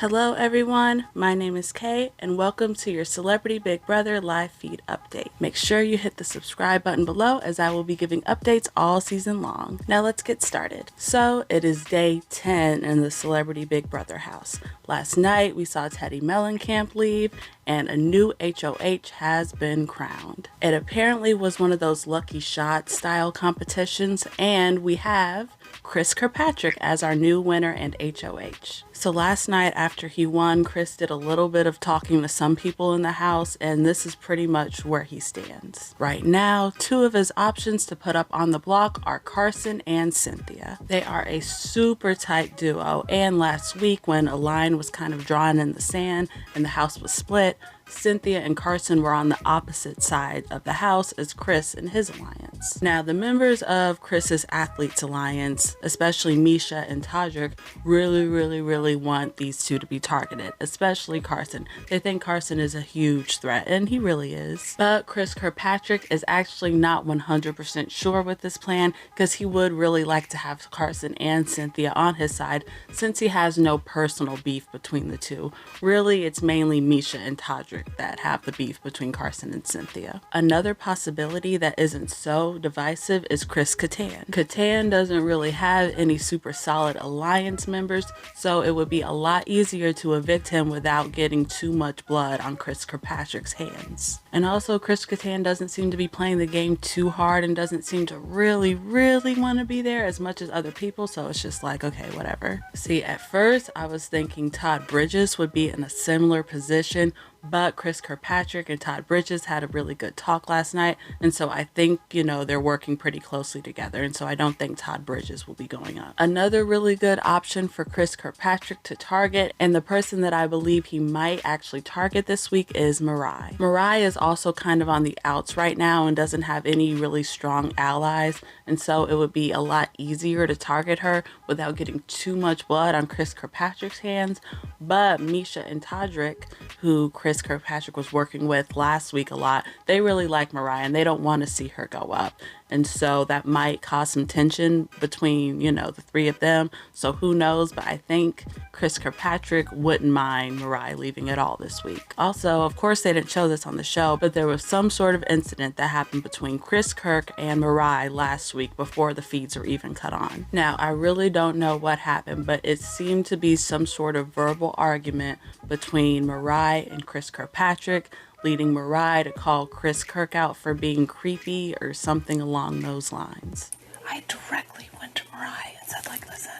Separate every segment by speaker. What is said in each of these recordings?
Speaker 1: Hello everyone, my name is Kay and welcome to your Celebrity Big Brother live feed update. Make sure you hit the subscribe button below as I will be giving updates all season long. Now let's get started. So it is day 10 in the Celebrity Big Brother house. Last night we saw Teddi Mellencamp leave and a new HOH has been crowned. It apparently was one of those lucky shot style competitions and we have Kirkpatrick as our new winner and HOH. So last night after he won, Chris did a little bit of talking to some people in the house and this is pretty much where he stands. Right now, two of his options to put up on the block are Carson and Cynthia. They are a super tight duo and last week when a line was kind of drawn in the sand and the house was split, Cynthia and Carson were on the opposite side of the house as Chris and his alliance. Now, the members of Chris's Athletes Alliance, especially Miesha and Todrick, really want these two to be targeted, especially Carson. They think Carson is a huge threat, and he really is. But Kirkpatrick is actually not 100% sure with this plan because he would really like to have Carson and Cynthia on his side since he has no personal beef between the two. Really, it's mainly Miesha and Todrick that have the beef between Carson and Cynthia. Another possibility that isn't so divisive is Kattan. Kattan doesn't really have any super solid alliance members, so it would be a lot easier to evict him without getting too much blood on Kirkpatrick's hands. And also Kattan doesn't seem to be playing the game too hard and doesn't seem to really want to be there as much as other people, so it's just like, okay, whatever. See, at first I was thinking Todd Bridges would be in a similar position, but Kirkpatrick and Todd Bridges had a really good talk last night, and so I think, they're working pretty closely together, and so I don't think Todd Bridges will be going up. Another really good option for Kirkpatrick to target, and the person that I believe he might actually target this week is Mirai. Mirai is also kind of on the outs right now and doesn't have any really strong allies, and so it would be a lot easier to target her without getting too much blood on Kirkpatrick's hands. But Miesha and Todrick, who Kirkpatrick was working with last week a lot, they really like Mirai and they don't want to see her go up. And so that might cause some tension between, the three of them. So who knows? But I think Kirkpatrick wouldn't mind Mirai leaving at all this week. Also, of course, they didn't show this on the show, but there was some sort of incident that happened between Kirk and Mirai last week before the feeds were even cut on. Now, I really don't know what happened, but it seemed to be some sort of verbal argument between Mirai and Kirkpatrick, leading Mirai to call Kirk out for being creepy or something along those lines.
Speaker 2: I directly went to Mirai and said, listen,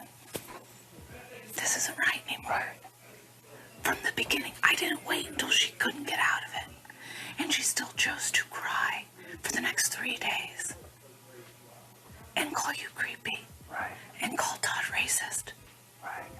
Speaker 2: this isn't right anymore. From the beginning, I didn't wait until she couldn't get out of it. And she still chose to cry for the next 3 days. And call you creepy. Right. And call Todd racist.
Speaker 1: Right.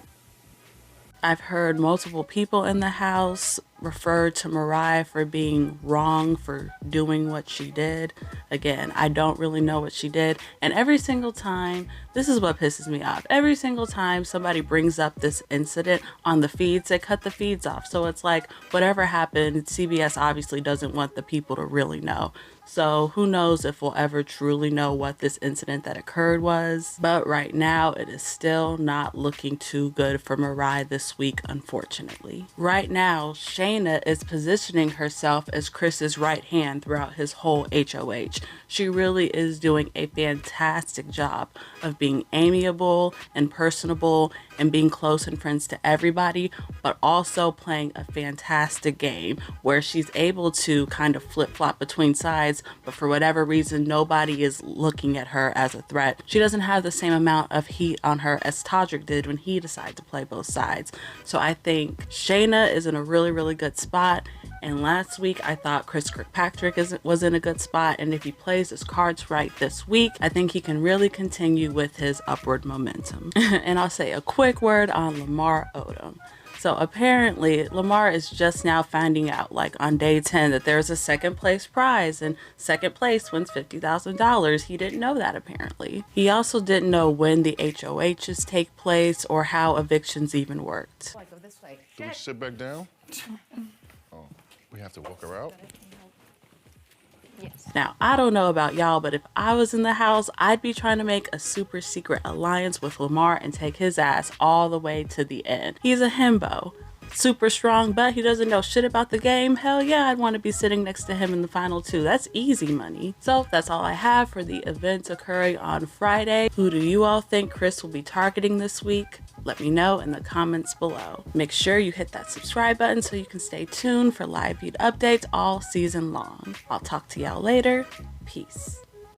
Speaker 1: I've heard multiple people in the house refer to Mirai for being wrong for doing what she did. Again, I don't really know what she did. And every single time, this is what pisses me off. Every single time somebody brings up this incident on the feeds, they cut the feeds off. So it's like, whatever happened, CBS obviously doesn't want the people to really know. So who knows if we'll ever truly know what this incident that occurred was. But right now, it is still not looking too good for Mirai this week, unfortunately. Right now, Shanna is positioning herself as Chris's right hand throughout his whole HOH. She really is doing a fantastic job of being amiable and personable and being close and friends to everybody, but also playing a fantastic game where she's able to kind of flip-flop between sides, but for whatever reason, nobody is looking at her as a threat. She doesn't have the same amount of heat on her as Todrick did when he decided to play both sides. So I think Shanna is in a really good spot. And last week, I thought Kirkpatrick was in a good spot. And if he plays his cards right this week, I think he can really continue with his upward momentum. And I'll say a quick word on Lamar Odom. So apparently Lamar is just now finding out, like on day 10, that there's a second place prize and second place wins $50,000. He didn't know that apparently. He also didn't know when the HOHs take place or how evictions even worked.
Speaker 3: Oh, I go this way.
Speaker 4: Do we sit back down? Oh, we have to walk her out?
Speaker 3: Yes.
Speaker 1: Now, I don't know about y'all, but if I was in the house, I'd be trying to make a super secret alliance with Lamar and take his ass all the way to the end. He's a himbo. super strong, but he doesn't know shit about the game, hell yeah, I'd want to be sitting next to him in the final two. That's easy money. So that's all I have for the events occurring on Friday. Who do you all think Chris will be targeting this week? Let me know in the comments below. Make sure you hit that subscribe button so you can stay tuned for live feed updates all season long. I'll talk to y'all later. Peace.